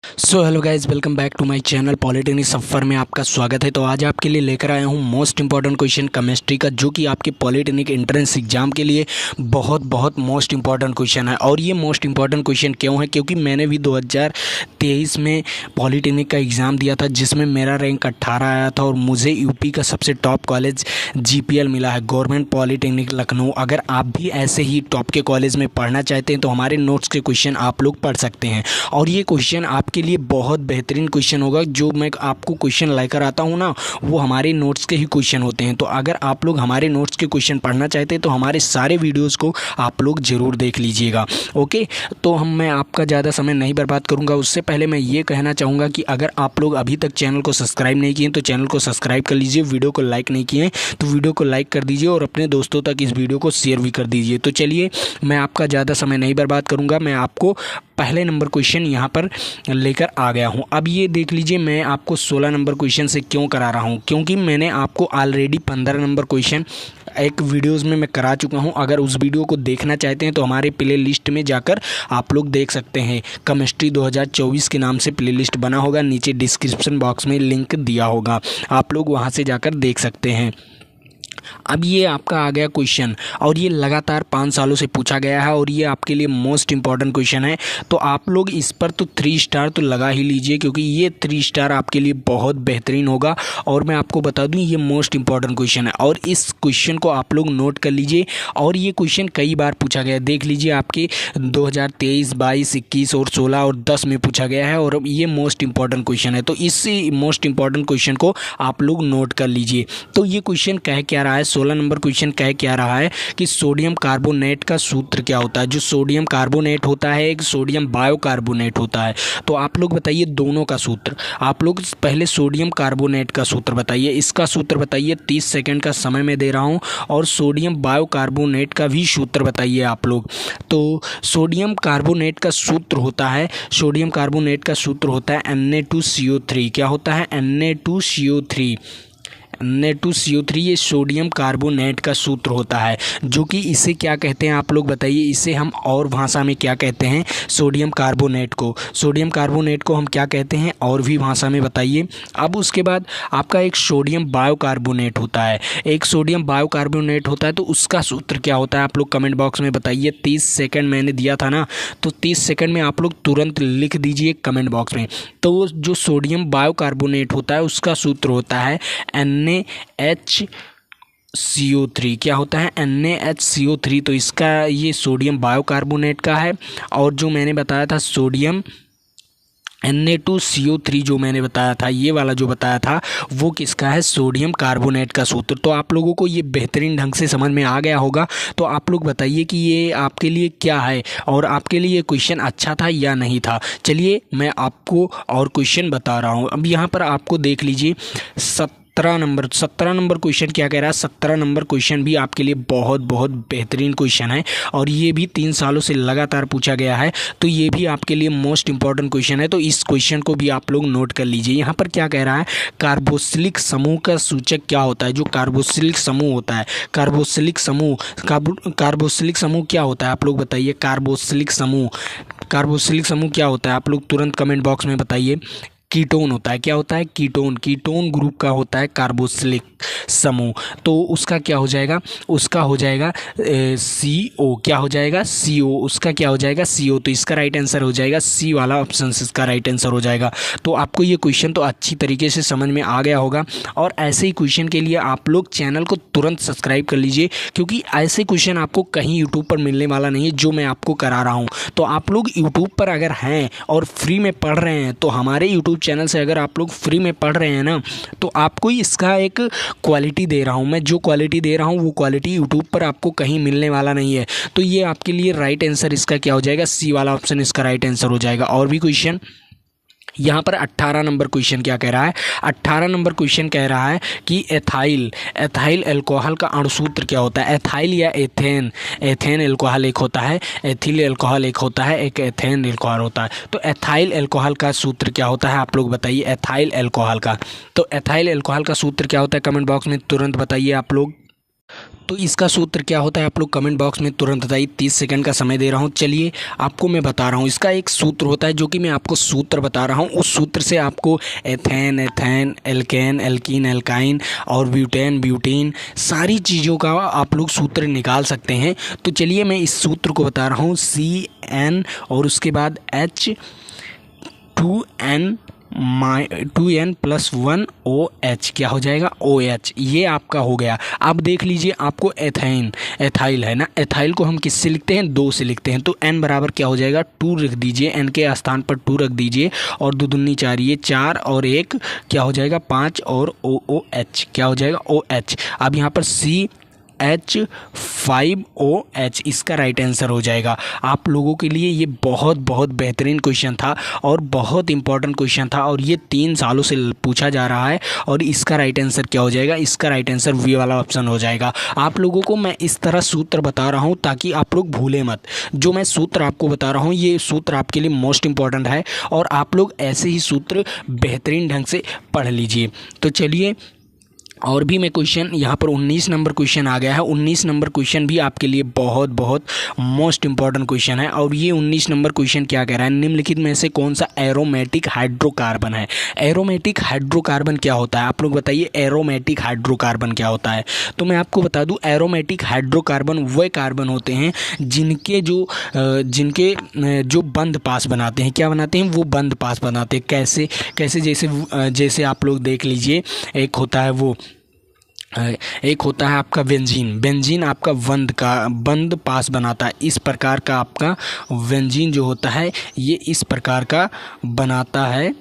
So hello guys, welcome back to my channel polytechnic सफ़र में आपका स्वागत है। तो आज आपके लिए लेकर आया हूँ मोस्ट इंपॉर्टेंट क्वेश्चन केमिस्ट्री का, जो कि आपके पॉलिटेक्निक एंट्रेंस एग्जाम के लिए बहुत मोस्ट इंपॉर्टेंट क्वेश्चन है। और ये मोस्ट इंपॉर्टेंट क्वेश्चन क्यों है? क्योंकि मैंने भी 2023 में पॉलिटेक्निक का एग्ज़ाम दिया था, जिसमें मेरा रैंक 18 आया था और मुझे यूपी का सबसे टॉप कॉलेज जीपीएल मिला है, गवर्नमेंट पॉलिटेक्निक लखनऊ। अगर आप भी ऐसे ही टॉप के कॉलेज में पढ़ना चाहते हैं तो हमारे नोट्स के क्वेश्चन आप लोग पढ़ सकते हैं। और ये क्वेश्चन आपके लिए बहुत बेहतरीन क्वेश्चन होगा। जो मैं आपको क्वेश्चन लेकर आता हूँ ना, वो हमारे नोट्स के ही क्वेश्चन होते हैं। तो अगर आप लोग हमारे नोट्स के क्वेश्चन पढ़ना चाहते हैं तो हमारे सारे वीडियोस को आप लोग ज़रूर देख लीजिएगा। ओके, तो मैं आपका ज़्यादा समय नहीं बर्बाद करूँगा। उससे पहले मैं ये कहना चाहूँगा कि अगर आप लोग अभी तक चैनल को सब्सक्राइब नहीं किए तो चैनल को सब्सक्राइब कर लीजिए। वीडियो को लाइक नहीं किए तो वीडियो को लाइक कर दीजिए और अपने दोस्तों तक इस वीडियो को शेयर भी कर दीजिए। तो चलिए, मैं आपका ज़्यादा समय नहीं बर्बाद करूँगा। मैं आपको पहले नंबर क्वेश्चन यहाँ पर लेकर आ गया हूँ। अब ये देख लीजिए, मैं आपको 16 नंबर क्वेश्चन से क्यों करा रहा हूँ, क्योंकि मैंने आपको ऑलरेडी 15 नंबर क्वेश्चन एक वीडियोज़ में मैं करा चुका हूँ। अगर उस वीडियो को देखना चाहते हैं तो हमारे प्ले लिस्ट में जाकर आप लोग देख सकते हैं। केमिस्ट्री 2024 के नाम से प्ले लिस्ट बना होगा, नीचे डिस्क्रिप्शन बॉक्स में लिंक दिया होगा, आप लोग वहाँ से जाकर देख सकते हैं। अब ये आपका आ गया क्वेश्चन, और ये लगातार 5 सालों से पूछा गया है और ये आपके लिए मोस्ट इंपॉर्टेंट क्वेश्चन है। तो आप लोग इस पर तो 3 स्टार तो लगा ही लीजिए, क्योंकि ये 3 स्टार आपके लिए बहुत बेहतरीन होगा। और मैं आपको बता दूं, ये मोस्ट इंपॉर्टेंट क्वेश्चन है और इस क्वेश्चन को आप लोग नोट कर लीजिए। और ये क्वेश्चन कई बार पूछा गया है, देख लीजिए, आपके 2023, 22, 21 और 16 और 10 में पूछा गया है। और ये मोस्ट इंपॉर्टेंट क्वेश्चन है, तो इस मोस्ट इंपॉर्टेंट क्वेश्चन को आप लोग नोट कर लीजिए। तो ये क्वेश्चन कह क्या रहा है, 16 नंबर क्वेश्चन कह क्या रहा है कि सोडियम कार्बोनेट का सूत्र क्या होता है। जो सोडियम कार्बोनेट होता है, एक सोडियम बायोकार्बोनेट होता है। तो आप लोग बताइए दोनों का सूत्र। आप लोग पहले सोडियम कार्बोनेट का सूत्र बताइए, इसका सूत्र बताइए। 30 सेकंड का समय मैं दे रहा हूं। और सोडियम बायोकार्बोनेट का भी सूत्र बताइए आप लोग। तो सोडियम कार्बोनेट का सूत्र होता है, सोडियम कार्बोनेट का सूत्र होता है Na2CO3। क्या होता है? Na2CO3। Na2CO3 ये सोडियम कार्बोनेट का सूत्र होता है, जो कि इसे क्या कहते हैं आप लोग बताइए। इसे हम और भाषा में क्या कहते हैं? सोडियम कार्बोनेट को। सोडियम कार्बोनेट को हम क्या कहते हैं और भी भाषा में बताइए। अब उसके बाद आपका एक सोडियम बायोकार्बोनेट होता है, एक सोडियम बायोकार्बोनेट होता है। तो उसका सूत्र क्या होता है आप लोग कमेंट बॉक्स में बताइए। 30 सेकंड मैंने दिया था ना, तो 30 सेकंड में आप लोग तुरंत लिख दीजिए कमेंट बॉक्स में। तो जो सोडियम बायोकार्बोनेट होता है उसका सूत्र होता है NaHCO3। क्या होता है? NaHCO3। तो इसका ये सोडियम बायोकार्बोनेट का है। और जो मैंने बताया था सोडियम Na2CO3 जो मैंने बताया था, ये वाला जो बताया था, वो किसका है? सोडियम कार्बोनेट का सूत्र। तो आप लोगों को ये बेहतरीन ढंग से समझ में आ गया होगा। तो आप लोग बताइए कि ये आपके लिए क्या है और आपके लिए ये क्वेश्चन अच्छा था या नहीं था। चलिए, मैं आपको और क्वेश्चन बता रहा हूँ। अब यहाँ पर आपको देख लीजिए, 17 नंबर क्वेश्चन क्या कह रहा है। 17 नंबर क्वेश्चन भी आपके लिए बहुत बेहतरीन क्वेश्चन है और ये भी 3 सालों से लगातार पूछा गया है। तो ये भी आपके लिए मोस्ट इंपॉर्टेंट क्वेश्चन है। तो इस क्वेश्चन को भी आप लोग नोट कर लीजिए। यहाँ पर क्या कह रहा है, कार्बोक्सिलिक समूह का सूचक क्या होता है। जो कार्बोक्सिलिक समूह होता है, कार्बोक्सिलिक समूह क्या होता है आप लोग बताइए। कार्बोक्सिलिक समूह क्या होता है आप लोग तुरंत कमेंट बॉक्स में बताइए। कीटोन होता है। क्या होता है? कीटोन ग्रुप का होता है कार्बोक्सिलिक समूह। तो उसका क्या हो जाएगा? उसका हो जाएगा CO। क्या हो जाएगा? CO। उसका क्या हो जाएगा? CO। तो इसका राइट आंसर हो जाएगा C वाला ऑप्शन, इसका राइट आंसर हो जाएगा। तो आपको ये क्वेश्चन तो अच्छी तरीके से समझ में आ गया होगा। और ऐसे ही क्वेश्चन के लिए आप लोग चैनल को तुरंत सब्सक्राइब कर लीजिए, क्योंकि ऐसे क्वेश्चन आपको कहीं यूट्यूब पर मिलने वाला नहीं है जो मैं आपको करा रहा हूँ। तो आप लोग यूट्यूब पर अगर हैं और फ्री में पढ़ रहे हैं, तो हमारे यूट्यूब चैनल से अगर आप लोग फ्री में पढ़ रहे हैं ना, तो आपको इसका एक क्वालिटी दे रहा हूँ मैं। जो क्वालिटी दे रहा हूँ वो क्वालिटी यूट्यूब पर आपको कहीं मिलने वाला नहीं है। तो ये आपके लिए राइट आंसर इसका क्या हो जाएगा? C वाला ऑप्शन इसका राइट आंसर हो जाएगा। और भी क्वेश्चन यहाँ पर 18 नंबर क्वेश्चन क्या कह रहा है? 18 नंबर क्वेश्चन कह रहा है कि एथाइल अल्कोहल का अणुसूत्र क्या होता है। एथाइल या एथेन अल्कोहल एक होता है, एथिल अल्कोहल एक होता है, एक एथेन अल्कोहल होता है। तो एथाइल अल्कोहल का सूत्र क्या होता है आप लोग बताइए। एथाइल अल्कोहल का, तो एथाइल अल्कोहल का सूत्र क्या होता है कमेंट बॉक्स में तुरंत बताइए आप लोग। तो इसका सूत्र क्या होता है आप लोग कमेंट बॉक्स में तुरंत बताइए। 30 सेकंड का समय दे रहा हूँ। चलिए आपको मैं बता रहा हूँ, इसका एक सूत्र होता है जो कि मैं आपको सूत्र बता रहा हूँ। उस सूत्र से आपको ethane, ethane, alkane, alkene, alkyne और ब्यूटेन, ब्यूटीन सारी चीज़ों का आप लोग सूत्र निकाल सकते हैं। तो चलिए मैं इस सूत्र को बता रहा हूँ। CN और उसके बाद H 2N+1 OH क्या हो जाएगा OH। ये आपका हो गया। अब देख लीजिए आपको एथाइल है ना, एथाइल को हम किससे लिखते हैं 2 से लिखते हैं। तो N बराबर क्या हो जाएगा 2 रख दीजिए, N के स्थान पर 2 रख दीजिए और 2 दूनी 4, ये 4 और 1 क्या हो जाएगा 5 और OH क्या हो जाएगा OH। अब यहाँ पर CH5OH इसका राइट आंसर हो जाएगा। आप लोगों के लिए ये बहुत बहुत बेहतरीन क्वेश्चन था और बहुत इंपॉर्टेंट क्वेश्चन था और ये 3 सालों से पूछा जा रहा है। और इसका राइट आंसर क्या हो जाएगा, इसका राइट आंसर वी वाला ऑप्शन हो जाएगा। आप लोगों को मैं इस तरह सूत्र बता रहा हूँ ताकि आप लोग भूलें मत। जो मैं सूत्र आपको बता रहा हूँ ये सूत्र आपके लिए मोस्ट इंपॉर्टेंट है और आप लोग ऐसे ही सूत्र बेहतरीन ढंग से पढ़ लीजिए। तो चलिए और भी मैं क्वेश्चन यहाँ पर 19 नंबर क्वेश्चन आ गया है। 19 नंबर क्वेश्चन भी आपके लिए बहुत बहुत मोस्ट इंपॉर्टेंट क्वेश्चन है। और ये 19 नंबर क्वेश्चन क्या कह रहा है, निम्नलिखित में से कौन सा एरोमेटिक हाइड्रोकार्बन है। एरोमेटिक हाइड्रोकार्बन क्या होता है आप लोग बताइए। एरोमेटिक हाइड्रोकार्बन क्या होता है तो मैं आपको बता दूं, एरोमेटिक हाइड्रोकार्बन वे कार्बन होते हैं जिनके जो बंद पास बनाते हैं। क्या बनाते हैं वो बंद पास बनाते हैं। कैसे कैसे जैसे आप लोग देख लीजिए, एक होता है आपका बेंजीन आपका बंद पास बनाता है। इस प्रकार का आपका बेंजीन जो होता है ये इस प्रकार का बनाता है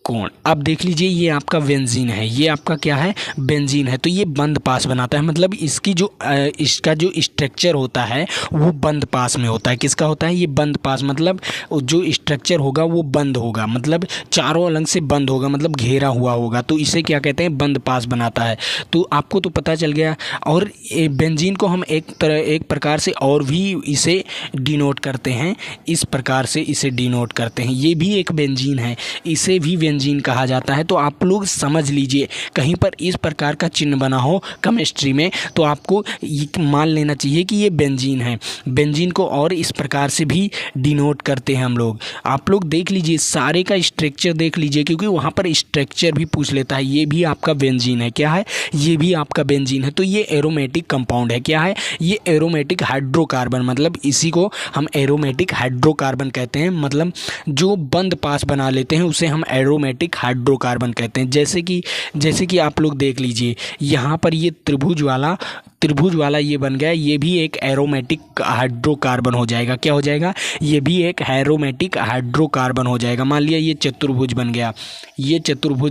कौन। अब देख लीजिए ये आपका बेंजीन है, ये आपका क्या है बेंजीन है। तो ये बंद पास बनाता है, मतलब इसका जो स्ट्रक्चर होता है वो बंद पास में होता है। किसका होता है ये बंद पास, मतलब जो स्ट्रक्चर होगा वो बंद होगा, मतलब चारों अलग से बंद होगा, मतलब घेरा हुआ होगा। तो इसे क्या कहते हैं बंद पास बनाता है। तो आपको तो पता चल गया। और बेंजीन को हम एक प्रकार से और भी इसे डिनोट करते हैं, इस प्रकार से इसे डिनोट करते हैं। ये भी एक बेंजीन है, इसे भी बेंजीन कहा जाता है। तो आप लोग समझ लीजिए कहीं पर इस प्रकार का चिन्ह बना हो केमिस्ट्री में तो आपको मान लेना चाहिए कि ये बेंजीन है। बेंजीन को और इस प्रकार से भी डिनोट करते हैं हम लोग। आप लोग देख लीजिए सारे का स्ट्रक्चर देख लीजिए, क्योंकि वहाँ पर स्ट्रक्चर भी पूछ लेता है। ये भी आपका बेंजीन है, क्या है ये भी आपका बेंजीन है। तो ये एरोमेटिक कंपाउंड है, क्या है ये एरोमेटिक हाइड्रोकार्बन, मतलब इसी को हम एरोमेटिक हाइड्रोकार्बन कहते हैं। मतलब जो बंद पास बना लेते हैं उसे हम एरोमेटिक हाइड्रोकार्बन कहते हैं। जैसे कि आप लोग देख लीजिए यहाँ पर ये त्रिभुज वाला ये बन गया, ये भी एक एरोमेटिक हाइड्रोकार्बन हो जाएगा। क्या हो जाएगा ये भी एक एरोमेटिक हाइड्रोकार्बन हो जाएगा। मान लिया ये चतुर्भुज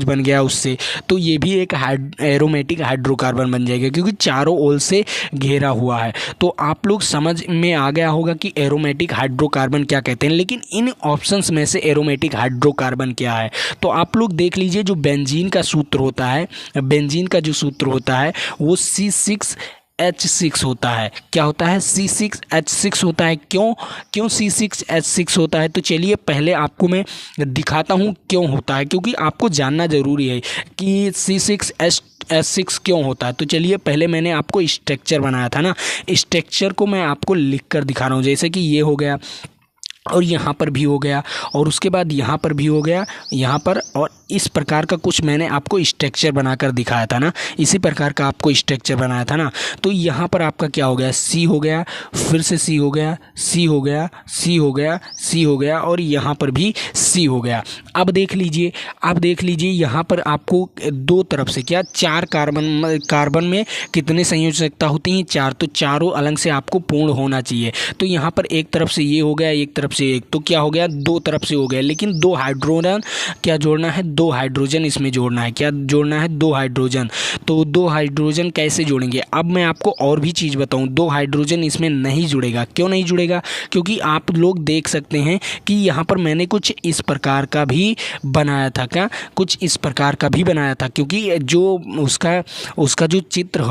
बन गया उससे, तो ये भी एक एरोमेटिक हाइड्रोकार्बन बन जाएगा क्योंकि चारों ओर से घेरा हुआ है। तो आप लोग समझ में आ गया होगा कि एरोमेटिक हाइड्रोकार्बन क्या कहते हैं। लेकिन इन ऑप्शंस में से एरोमेटिक हाइड्रोकार्बन क्या है तो आप लोग देख लीजिए, जो बेंजीन का सूत्र होता है, बेंजीन का जो सूत्र होता है वो C6H6 होता है। क्या होता है C6H6 होता है। क्यों C6H6 होता है तो चलिए पहले आपको मैं दिखाता हूँ क्यों होता है, क्योंकि आपको जानना ज़रूरी है कि C6H6 क्यों होता है। तो चलिए पहले मैंने आपको स्ट्रक्चर बनाया था ना, स्ट्रक्चर को मैं आपको लिख कर दिखा रहा हूँ। जैसे कि ये हो गया और यहाँ पर भी हो गया और उसके बाद यहाँ पर भी हो गया, यहाँ पर, और इस प्रकार का कुछ मैंने आपको स्ट्रक्चर बनाकर दिखाया था ना, इसी प्रकार का आपको स्ट्रक्चर बनाया था ना। तो यहाँ पर आपका क्या हो गया C हो गया, फिर से C हो गया, C हो गया, C हो गया, C हो गया और यहाँ पर भी C हो गया। अब देख लीजिए यहाँ पर आपको दो तरफ से क्या 4 कार्बन में कितने संयोजकता होती हैं 4, तो चारों अलग से आपको पूर्ण होना चाहिए। तो यहाँ पर एक तरफ से ये हो गया, एक तरफ से एक, तो क्या हो गया 2 तरफ से हो गया। लेकिन 2 हाइड्रोजन क्या जोड़ना है, 2 हाइड्रोजन इसमें जोड़ना है। क्या जोड़ना है 2 हाइड्रोजन। तो 2 हाइड्रोजन कैसे जोड़ेंगे, अब मैं आपको और भी चीज़ बताऊं। 2 हाइड्रोजन इसमें नहीं जुड़ेगा। क्यों नहीं जुड़ेगा, क्योंकि आप लोग देख सकते हैं कि यहाँ पर मैंने कुछ इस प्रकार का भी बनाया था। क्या कुछ इस प्रकार का भी बनाया था, क्योंकि जो उसका जो चित्र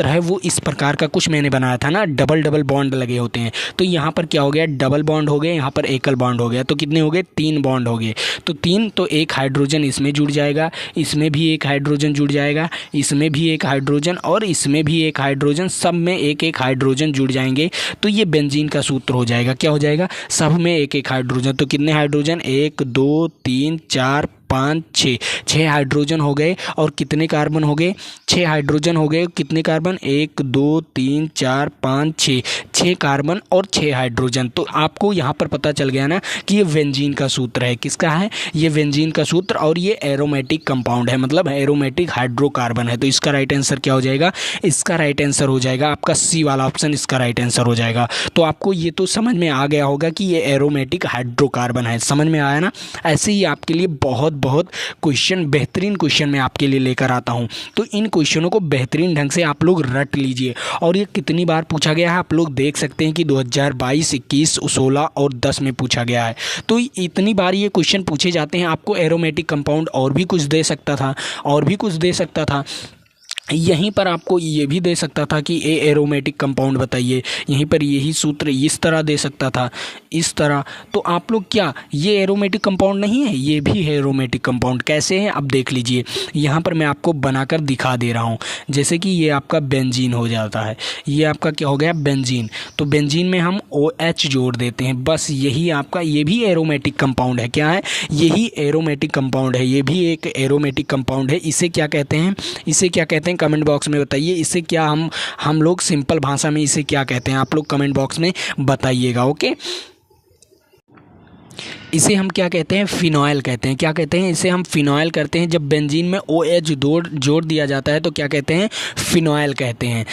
है वो इस प्रकार का कुछ मैंने बनाया था ना, डबल बॉन्ड लगे होते हैं। तो यहाँ पर क्या हो गया डबल बॉन्ड हो गए, यहाँ पर एकल बॉन्ड हो गया, तो कितने हो गए? 3 बॉन्ड हो गए। तो 3, तो एक हाइड्रोजन इसमें जुड़ जाएगा, इसमें भी एक हाइड्रोजन जुड़ जाएगा, इसमें भी एक हाइड्रोजन और इसमें भी एक हाइड्रोजन, सब में एक एक हाइड्रोजन जुड़ जाएंगे। तो ये बेंजीन का सूत्र हो जाएगा। क्या हो जाएगा? सब में एक एक हाइड्रोजन। तो कितने हाइड्रोजन? 1 2 3 4 5 6, 6 हाइड्रोजन हो गए। और कितने कार्बन हो गए? 6 हाइड्रोजन हो गए। कितने कार्बन? 1 2 3 4 5 6, 6 कार्बन और 6 हाइड्रोजन। तो आपको यहाँ पर पता चल गया ना कि ये बेंजीन का सूत्र है। किसका है? ये बेंजीन का सूत्र। और ये एरोमेटिक कंपाउंड है, मतलब एरोमेटिक हाइड्रोकार्बन है। तो इसका राइट आंसर क्या हो जाएगा? इसका राइट आंसर हो जाएगा आपका सी वाला ऑप्शन, इसका राइट आंसर हो जाएगा। तो आपको ये तो समझ में आ गया होगा कि ये एरोमेटिक हाइड्रोकार्बन है। समझ में आया ना? ऐसे ही आपके लिए बहुत क्वेश्चन, बेहतरीन क्वेश्चन मैं आपके लिए लेकर आता हूं। तो इन क्वेश्चनों को बेहतरीन ढंग से आप लोग रट लीजिए। और ये कितनी बार पूछा गया है आप लोग देख सकते हैं कि 2022, 21, 16 और 10 में पूछा गया है। तो इतनी बार ये क्वेश्चन पूछे जाते हैं। आपको एरोमेटिक कंपाउंड और भी कुछ दे सकता था, और भी कुछ दे सकता था। यहीं पर आपको ये भी दे सकता था कि एरोमेटिक कंपाउंड बताइए, यहीं पर यही सूत्र इस तरह दे सकता था, इस तरह। तो आप लोग क्या, ये एरोमेटिक कंपाउंड नहीं है? ये भी है एरोमेटिक कंपाउंड। कैसे है? अब देख लीजिए, यहाँ पर मैं आपको बनाकर दिखा दे रहा हूँ। जैसे कि ये आपका बेंजीन हो जाता है, ये आपका क्या हो गया? बेंजीन। तो बेंजीन में हम OH जोड़ देते हैं, बस यही आपका, ये भी एरोमेटिक कंपाउंड है। क्या है? यही एरोमेटिक कंपाउंड है, ये भी एक एरोमेटिक कंपाउंड है। इसे क्या कहते हैं? इसे क्या कहते हैं? कमेंट बॉक्स में बताइए। इसे क्या हम लोग सिंपल भाषा में इसे क्या कहते हैं? आप लोग कमेंट बॉक्स में बताइएगा। ओके, इसे हम क्या कहते हैं? फिनॉयल कहते हैं। क्या कहते हैं? इसे हम फिनॉयल करते हैं। जब बेंजीन में OH जोड़ दिया जाता है तो क्या कहते हैं? फिनॉयल कहते हैं।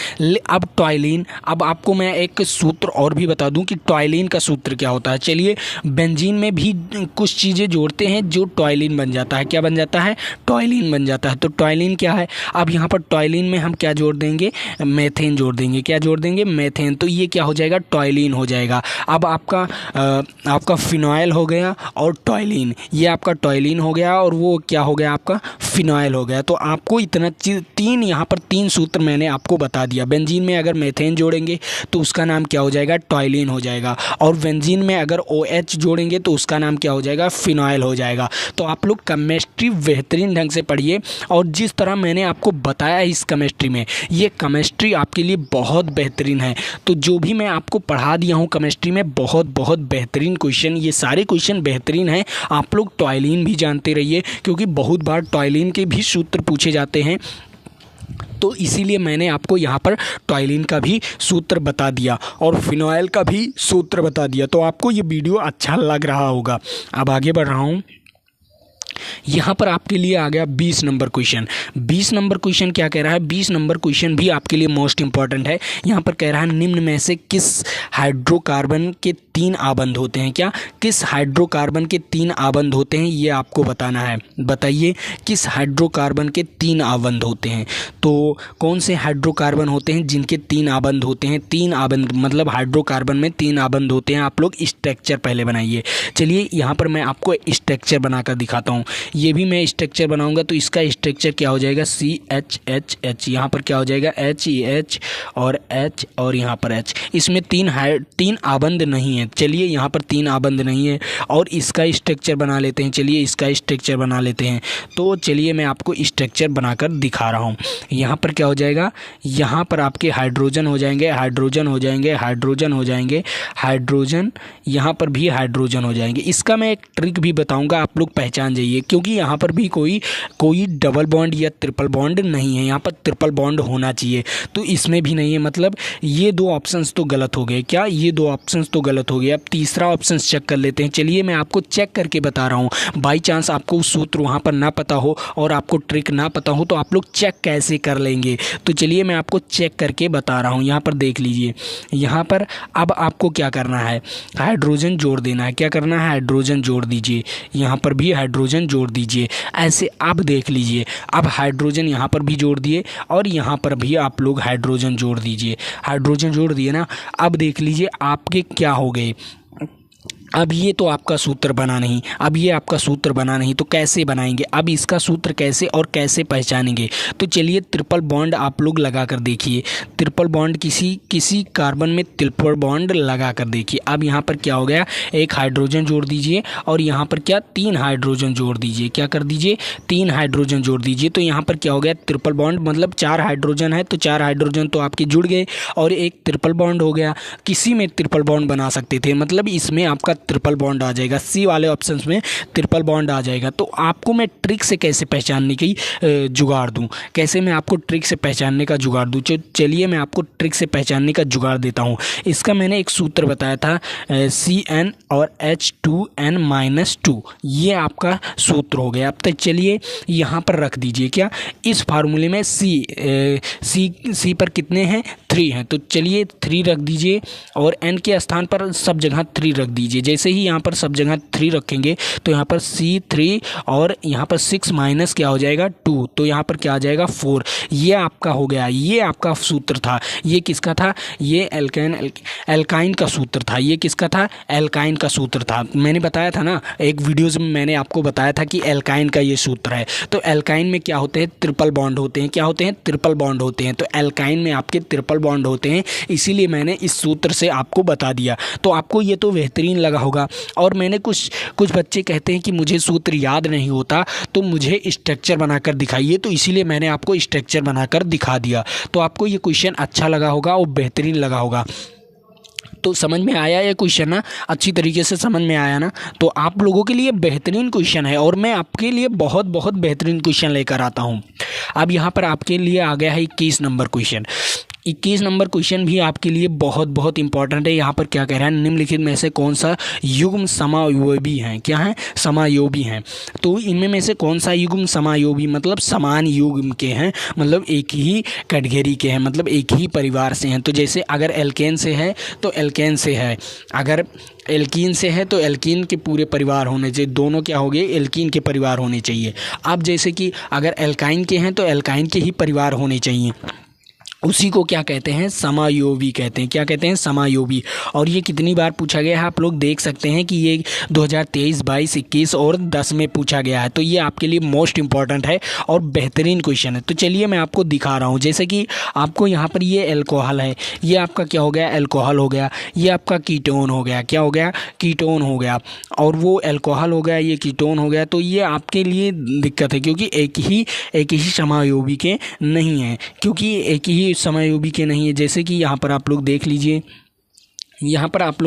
अब टॉयलीन, अब आपको मैं एक सूत्र और भी बता दूं कि टॉयलीन का सूत्र क्या होता है। चलिए, बेंजीन में भी कुछ चीज़ें जोड़ते हैं जो टॉयलीन बन जाता है। क्या बन जाता है? टॉयलीन बन जाता है। तो टॉयलीन क्या है? अब यहाँ पर टॉयलीन में हम क्या जोड़ देंगे? मेथेन जोड़ देंगे। क्या जोड़ देंगे? मेथेन। तो ये क्या हो जाएगा? टॉयलीन हो जाएगा। अब आपका फिनॉयल हो गया और टॉयलीन, ये आपका टॉयलीन हो गया और वो क्या हो गया? आपका फिनॉयल हो गया। तो आपको इतना तीन, यहाँ पर 3 सूत्र मैंने आपको बता दिया। बेंजीन में अगर मेथेन जोड़ेंगे तो उसका नाम क्या हो जाएगा? टॉयलीन हो जाएगा। और बेंजीन में अगर OH जोड़ेंगे तो उसका नाम क्या हो जाएगा? फिनॉयल हो जाएगा। तो आप लोग केमिस्ट्री बेहतरीन ढंग से पढ़िए। और जिस तरह मैंने आपको बताया इस केमिस्ट्री में, ये केमिस्ट्री आपके लिए बहुत बेहतरीन है। तो जो भी मैं आपको पढ़ा दिया हूँ केमिस्ट्री में, बहुत बेहतरीन क्वेश्चन, ये सारे क्वेश्चन बेहतरीन है। आप लोग टॉयलीन भी जानते रहिए, क्योंकि बहुत बार टॉयलीन के भी सूत्र पूछे जाते हैं। तो इसीलिए मैंने आपको यहाँ पर टॉयलीन का भी सूत्र बता दिया और फिनॉयल का भी सूत्र बता दिया। तो आपको ये वीडियो अच्छा लग रहा होगा। अब आगे बढ़ रहा हूँ। यहाँ पर आपके लिए आ गया 20 नंबर क्वेश्चन। 20 नंबर क्वेश्चन क्या कह रहा है? 20 नंबर क्वेश्चन भी आपके लिए मोस्ट इंपॉर्टेंट है। यहाँ पर कह रहा है निम्न में से किस हाइड्रोकार्बन के 3 आबंध होते हैं? क्या? किस हाइड्रोकार्बन के 3 आबंध होते हैं, ये आपको बताना है। बताइए किस हाइड्रोकार्बन के 3 आबंध होते हैं। तो कौन से हाइड्रोकार्बन होते हैं जिनके 3 आबंध होते हैं? 3 आबंध मतलब हाइड्रोकार्बन में 3 आबंध होते हैं। आप लोग स्ट्रक्चर पहले बनाइए। चलिए, यहाँ पर मैं आपको स्ट्रक्चर बनाकर दिखाता हूँ। ये भी मैं स्ट्रक्चर बनाऊंगा तो इसका स्ट्रक्चर क्या हो जाएगा? CHHH। यहाँ पर क्या हो जाएगा? HEH और H और यहाँ पर H। इसमें 3 आबंध नहीं है। चलिए, यहाँ पर 3 आबंध नहीं है और इसका स्ट्रक्चर बना लेते हैं। चलिए, इसका स्ट्रक्चर बना लेते हैं। तो चलिए, मैं आपको स्ट्रक्चर बनाकर दिखा रहा हूँ। यहाँ पर क्या हो जाएगा? यहाँ पर आपके हाइड्रोजन हो जाएंगे, हाइड्रोजन हो जाएंगे, हाइड्रोजन हो जाएंगे, हाइड्रोजन, यहाँ पर भी हाइड्रोजन हो जाएंगे। इसका मैं एक ट्रिक भी बताऊँगा, आप लोग पहचान जाइए, क्योंकि यहाँ पर भी कोई डबल बॉन्ड या ट्रिपल बॉन्ड नहीं है। यहाँ पर ट्रिपल बॉन्ड होना चाहिए, तो इसमें भी नहीं है। मतलब ये 2 ऑप्शंस तो गलत हो गए। क्या? ये 2 ऑप्शंस तो गलत हो गए। अब तीसरा ऑप्शन चेक कर लेते हैं। चलिए, मैं आपको चेक करके बता रहा हूँ। बाई चांस आपको उस सूत्र वहाँ पर ना पता हो और आपको ट्रिक ना पता हो तो आप लोग चेक कैसे कर लेंगे? तो चलिए, मैं आपको चेक करके बता रहा हूँ। यहाँ पर देख लीजिए। यहाँ पर अब आपको क्या करना है? हाइड्रोजन जोड़ देना है। क्या करना है? हाइड्रोजन जोड़ दीजिए। यहाँ पर भी हाइड्रोजन जोड़ दीजिए। ऐसे आप देख लीजिए। अब हाइड्रोजन यहाँ पर भी जोड़ दिए और यहाँ पर भी आप लोग हाइड्रोजन जोड़ दीजिए। हाइड्रोजन जोड़ दिए ना। अब देख लीजिए आपके क्या हो गए। अब ये तो आपका सूत्र बना नहीं, अब ये आपका सूत्र बना नहीं, तो कैसे बनाएंगे? अब इसका सूत्र कैसे और कैसे पहचानेंगे? तो चलिए ट्रिपल बॉन्ड आप लोग लगा कर देखिए। ट्रिपल बॉन्ड किसी कार्बन में ट्रिपल बॉन्ड लगा कर देखिए। अब यहाँ पर क्या हो गया, एक हाइड्रोजन जोड़ दीजिए और यहाँ पर क्या 3 हाइड्रोजन जोड़ दीजिए। क्या कर दीजिए, 3 हाइड्रोजन जोड़ दीजिए। तो यहाँ पर क्या हो गया, ट्रिपल बॉन्ड मतलब 4 हाइड्रोजन है, तो 4 हाइड्रोजन तो आपके जुड़ गए और एक ट्रिपल बॉन्ड हो गया। किसी में ट्रिपल बॉन्ड बना सकते थे, मतलब इसमें आपका ट्रिपल बॉन्ड आ जाएगा, सी वाले ऑप्शंस में ट्रिपल बॉन्ड आ जाएगा। तो आपको मैं ट्रिक से कैसे पहचानने की जुगाड़ दूं, कैसे मैं आपको ट्रिक से पहचानने का जुगाड़ दूं? चलिए मैं आपको ट्रिक से पहचानने का जुगाड़ देता हूं। इसका मैंने एक सूत्र बताया था, CN और H2N-2, ये आपका सूत्र हो गया। अब तक चलिए यहाँ पर रख दीजिए, क्या इस फार्मूले में C पर कितने हैं, 3 हैं, तो चलिए 3 रख दीजिए और N के स्थान पर सब जगह 3 रख दीजिए। जैसे ही यहाँ पर सब जगह 3 रखेंगे तो यहाँ पर C3 और यहाँ पर 6 माइनस क्या हो जाएगा 2, तो यहाँ पर क्या आ जाएगा 4। ये आपका हो गया, ये आपका सूत्र था। ये किसका था, ये एल्काइन का सूत्र था। ये किसका था, एल्काइन का सूत्र था। मैंने बताया था ना एक वीडियोज़ में, मैंने आपको बताया था कि एल्काइन का ये सूत्र है। तो एल्काइन में क्या होते हैं, ट्रिपल बॉन्ड होते हैं। क्या होते हैं, ट्रिपल बॉन्ड होते हैं। तो एल्काइन में आपके ट्रिपल बॉन्ड होते हैं, इसीलिए मैंने इस सूत्र से आपको बता दिया। तो आपको ये तो बेहतरीन लगा होगा। और मैंने कुछ बच्चे कहते हैं कि मुझे सूत्र याद नहीं होता, तो मुझे स्ट्रक्चर बनाकर दिखाइए, तो इसीलिए मैंने आपको स्ट्रक्चर बनाकर दिखा दिया। तो आपको ये क्वेश्चन अच्छा लगा होगा और बेहतरीन लगा होगा। तो समझ में आया ये क्वेश्चन ना, अच्छी तरीके से समझ में आया ना? तो आप लोगों के लिए बेहतरीन क्वेश्चन है और मैं आपके लिए बहुत बहुत बेहतरीन क्वेश्चन लेकर आता हूँ। अब यहाँ पर आपके लिए आ गया है 21 नंबर क्वेश्चन। 21 नंबर क्वेश्चन भी आपके लिए बहुत बहुत इंपॉर्टेंट है। यहाँ पर क्या कह रहा है, निम्नलिखित में से कौन सा युग्म समायोगी हैं? क्या है, समायोगी हैं। तो इनमें में से कौन सा युग्म समायोगी, मतलब समान युग्म के हैं, मतलब एक ही कैटेगरी के हैं, मतलब एक ही परिवार से हैं। तो जैसे अगर एल्केन से है तो एल्केन से है, अगर एल्कीन से है तो एल्कीन के पूरे परिवार होने चाहिए, दोनों क्या हो गए, एल्कीन के परिवार होने चाहिए। अब जैसे कि अगर एल्काइन के हैं तो एल्काइन के ही परिवार होने चाहिए, उसी को क्या कहते हैं, समायोगी कहते हैं। क्या कहते हैं, समायोगी। और ये कितनी बार पूछा गया है आप लोग देख सकते हैं कि ये 2023, 22, 21 और 10 में पूछा गया है। तो ये आपके लिए मोस्ट इंपॉर्टेंट है और बेहतरीन क्वेश्चन है। तो चलिए मैं आपको दिखा रहा हूँ। जैसे कि आपको यहाँ पर ये एल्कोहल है, ये आपका क्या हो गया, एल्कोहल हो गया। ये आपका कीटोन हो गया, क्या हो गया, कीटोन हो गया। और वो एल्कोहल हो गया, ये कीटोन हो गया। तो ये आपके लिए दिक्कत है क्योंकि एक ही समायोगी के नहीं है, क्योंकि एक ही समायोगी के नहीं है। जैसे कि यहाँ पर आप लोग देख लीजिए, यहाँ पर आप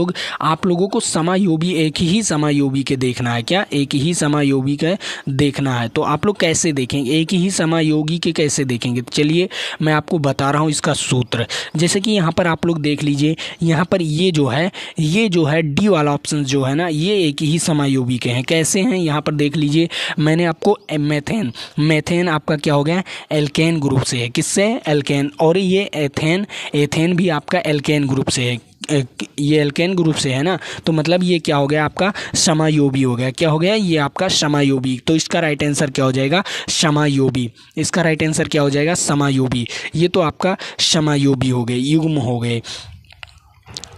लोगों को समायोगी, एक ही समायोगी के देखना है। क्या, एक ही समायोगी का देखना है। तो आप लोग कैसे देखेंगे, एक ही समायोगी के कैसे देखेंगे? तो चलिए मैं आपको बता रहा हूँ इसका सूत्र। जैसे कि यहाँ पर आप लोग देख लीजिए, यहाँ पर ये जो है डी वाला ऑप्शन जो है ना, ये एक ही समायोगी के हैं। कैसे हैं, यहाँ पर देख लीजिए, मैंने आपको मेथेन आपका क्या हो गया, एल्केन ग्रुप से है। किससे, एल्केन। और ये एथेन भी आपका एल्केन ग्रुप से है, ये एल्केन ग्रुप से है ना। तो मतलब ये क्या हो गया, आपका समायोगी हो गया। क्या हो गया, ये आपका समायोगी। तो इसका राइट आंसर क्या हो जाएगा, समायोगी। इसका राइट आंसर क्या हो जाएगा, समायोगी। ये तो आपका समायोगी हो गए, युग्म हो गए।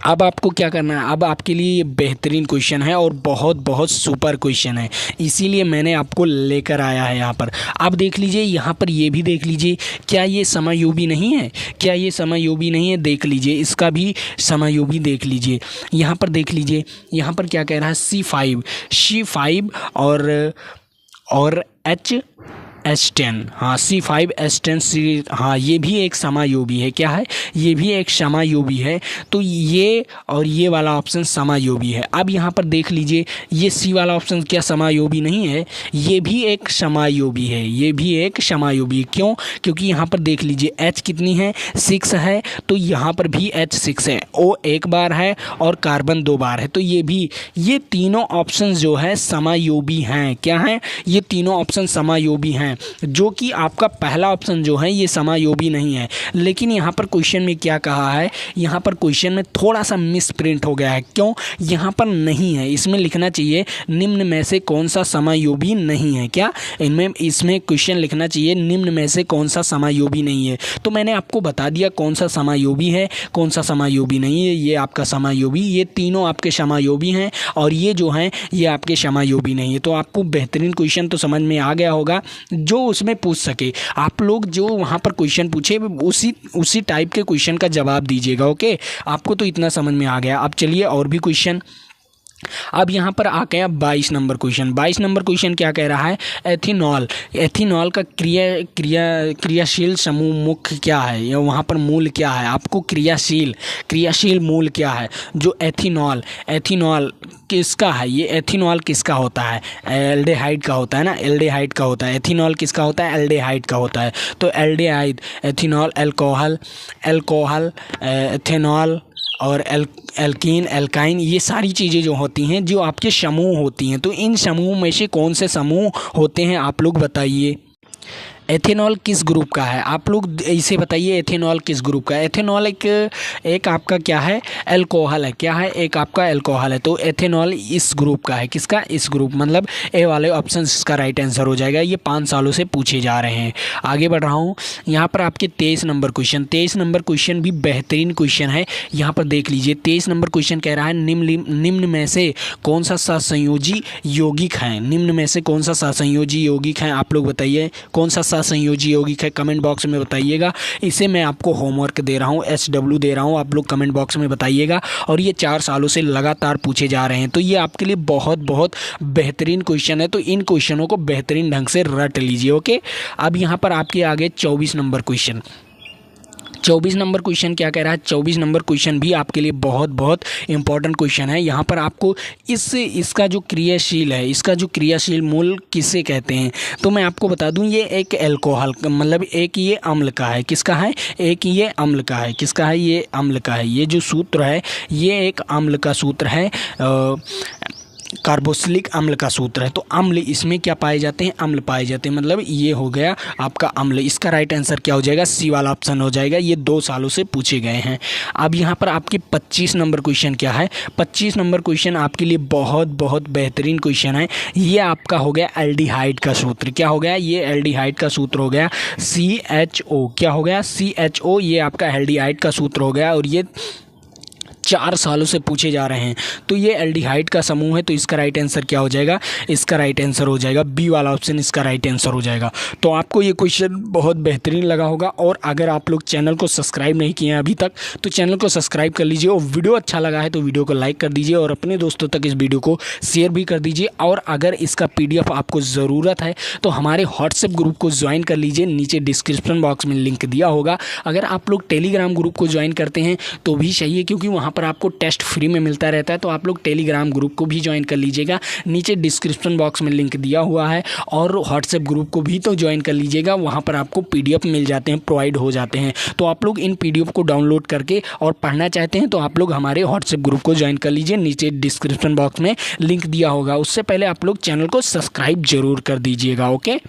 अब आपको क्या करना है, अब आपके लिए ये बेहतरीन क्वेश्चन है और बहुत बहुत सुपर क्वेश्चन है, इसीलिए मैंने आपको लेकर आया है यहाँ पर। अब देख लीजिए, यहाँ पर ये भी देख लीजिए, क्या ये समायोगी नहीं है, क्या ये समायोगी नहीं है, देख लीजिए, इसका भी समायोगी देख लीजिए। यहाँ पर देख लीजिए, यहाँ पर क्या कह रहा है, C5 और H10, हाँ C5H10, हाँ ये भी एक समायोगी है। क्या है, ये भी एक समायोगी है। तो ये और ये वाला ऑप्शन समायोगी है। अब यहाँ पर देख लीजिए, ये C वाला ऑप्शन क्या समायोगी नहीं है, ये भी एक समायोगी है, ये भी एक समायोगी। क्यों, क्योंकि यहाँ पर देख लीजिए H कितनी है, 6 है, तो यहाँ पर भी H 6 है, O एक बार है और कार्बन 2 बार है। तो ये तीनों ऑप्शन जो है समायोगी हैं। क्या हैं, ये तीनों ऑप्शन समायोगी हैं। जो कि आपका पहला ऑप्शन जो है ये समायोगी नहीं है। लेकिन यहाँ पर क्वेश्चन में क्या कहा है, यहाँ पर क्वेश्चन में थोड़ा सा मिस प्रिंट हो गया है। क्यों, यहाँ पर नहीं है, इसमें लिखना चाहिए निम्न में से कौन सा समायोगी नहीं है। क्या इसमें क्वेश्चन लिखना चाहिए निम्न में से कौन सा समायोगी नहीं है। तो मैंने आपको बता दिया कौन सा समायोगी है, कौन सा समायोगी नहीं है। ये आपका समायोगी, ये तीनों आपके समायोगी हैं और ये जो हैं ये आपके समायोगी नहीं है। तो आपको बेहतरीन क्वेश्चन तो समझ में आ गया होगा, जो उसमें पूछ सके। आप लोग जो वहाँ पर क्वेश्चन पूछे उसी टाइप के क्वेश्चन का जवाब दीजिएगा। ओके, आपको तो इतना समझ में आ गया। अब चलिए और भी क्वेश्चन। अब यहाँ पर आ गया 22 नंबर क्वेश्चन। 22 नंबर क्वेश्चन क्या कह रहा है, एथेनॉल का क्रियाशील समूह मुख्य क्या है, या वहाँ पर मूल क्या है। आपको क्रियाशील मूल क्या है। जो एथेनॉल किसका है, ये एथेनॉल किसका होता है, एल्डेहाइड का होता है ना, एल्डेहाइड का होता है। एथेनॉल किसका होता है, एल्डेहाइड का होता है। तो एल्डेहाइड, एथेनॉल, अल्कोहल, एथेनॉल और एल्कीन, एल्काइन, ये सारी चीज़ें जो होती हैं जो आपके समूह होती हैं। तो इन समूह में से कौन से समूह होते हैं, आप लोग बताइए। एथेनॉल किस ग्रुप का है, आप लोग इसे बताइए। एथेनॉल किस ग्रुप का है। एथेनॉल एक आपका क्या है, अल्कोहल है। क्या है, एक आपका अल्कोहल है। तो एथेनॉल इस ग्रुप का है। किसका, इस ग्रुप, मतलब ए वाले ऑप्शन इसका राइट आंसर हो जाएगा। ये 5 सालों से पूछे जा रहे हैं। आगे बढ़ रहा हूँ। यहाँ पर आपके 23 नंबर क्वेश्चन। 23 नंबर क्वेश्चन भी बेहतरीन क्वेश्चन है। यहाँ पर देख लीजिए, 23 नंबर क्वेश्चन कह रहा है निम्न में से कौन सा सहसंयोजी यौगिक है। निम्न में से कौन सा सहसंयोजी यौगिक है, आप लोग बताइए। कौन सा संयोजी यौगिक है, कमेंट बॉक्स में बताइएगा। इसे मैं आपको होमवर्क दे रहा हूँ, SW दे रहा हूँ, आप लोग कमेंट बॉक्स में बताइएगा। और ये 4 सालों से लगातार पूछे जा रहे हैं। तो ये आपके लिए बहुत बहुत बेहतरीन क्वेश्चन है। तो इन क्वेश्चनों को बेहतरीन ढंग से रट लीजिए। ओके, अब यहाँ पर आपके आगे 24 नंबर क्वेश्चन। 24 नंबर क्वेश्चन क्या कह रहा है। 24 नंबर क्वेश्चन भी आपके लिए बहुत बहुत इंपॉर्टेंट क्वेश्चन है। यहाँ पर आपको इसका जो क्रियाशील है, इसका जो क्रियाशील मूल किसे कहते हैं, तो मैं आपको बता दूं, ये एक अल्कोहल, मतलब एक ये अम्ल का है। किसका है, एक ये अम्ल का है। किसका है, ये अम्ल का है। ये जो सूत्र है ये एक अम्ल का सूत्र है, कार्बोक्सिलिक अम्ल का सूत्र है। तो अम्ल इसमें क्या पाए जाते हैं, अम्ल पाए जाते हैं, मतलब ये हो गया आपका अम्ल। इसका राइट आंसर क्या हो जाएगा, सी वाला ऑप्शन हो जाएगा। ये 2 सालों से पूछे गए हैं। अब यहाँ पर आपके 25 नंबर क्वेश्चन क्या है। 25 नंबर क्वेश्चन आपके लिए बहुत बहुत बेहतरीन क्वेश्चन है। ये आपका हो गया एल्डिहाइड का सूत्र। क्या हो गया, ये एल्डिहाइड का सूत्र हो गया CHO। क्या हो गया, CHO, ये आपका एल्डिहाइड का सूत्र हो गया। और ये 4 सालों से पूछे जा रहे हैं। तो ये एल्डिहाइड का समूह है। तो इसका राइट आंसर क्या हो जाएगा, इसका राइट आंसर हो जाएगा बी वाला ऑप्शन, इसका राइट आंसर हो जाएगा। तो आपको ये क्वेश्चन बहुत बेहतरीन लगा होगा। और अगर आप लोग चैनल को सब्सक्राइब नहीं किए हैं अभी तक, तो चैनल को सब्सक्राइब कर लीजिए। और वीडियो अच्छा लगा है तो वीडियो को लाइक कर दीजिए और अपने दोस्तों तक इस वीडियो को शेयर भी कर दीजिए। और अगर इसका PDF आपको ज़रूरत है तो हमारे व्हाट्सएप ग्रुप को ज्वाइन कर लीजिए। नीचे डिस्क्रिप्शन बॉक्स में लिंक दिया होगा। अगर आप लोग टेलीग्राम ग्रुप को ज्वाइन करते हैं तो भी सही है, क्योंकि वहाँ पर आपको टेस्ट फ्री में मिलता रहता है। तो आप लोग टेलीग्राम ग्रुप को भी ज्वाइन कर लीजिएगा। नीचे डिस्क्रिप्शन बॉक्स में लिंक दिया हुआ है। और व्हाट्सएप ग्रुप को भी तो ज्वाइन कर लीजिएगा, वहाँ पर आपको PDF मिल जाते हैं, प्रोवाइड हो जाते हैं। तो आप लोग इन PDF को डाउनलोड करके और पढ़ना चाहते हैं तो आप लोग हमारे व्हाट्सएप ग्रुप को ज्वाइन कर लीजिए। नीचे डिस्क्रिप्शन बॉक्स में लिंक दिया होगा। उससे पहले आप लोग चैनल को सब्सक्राइब जरूर कर दीजिएगा। ओके।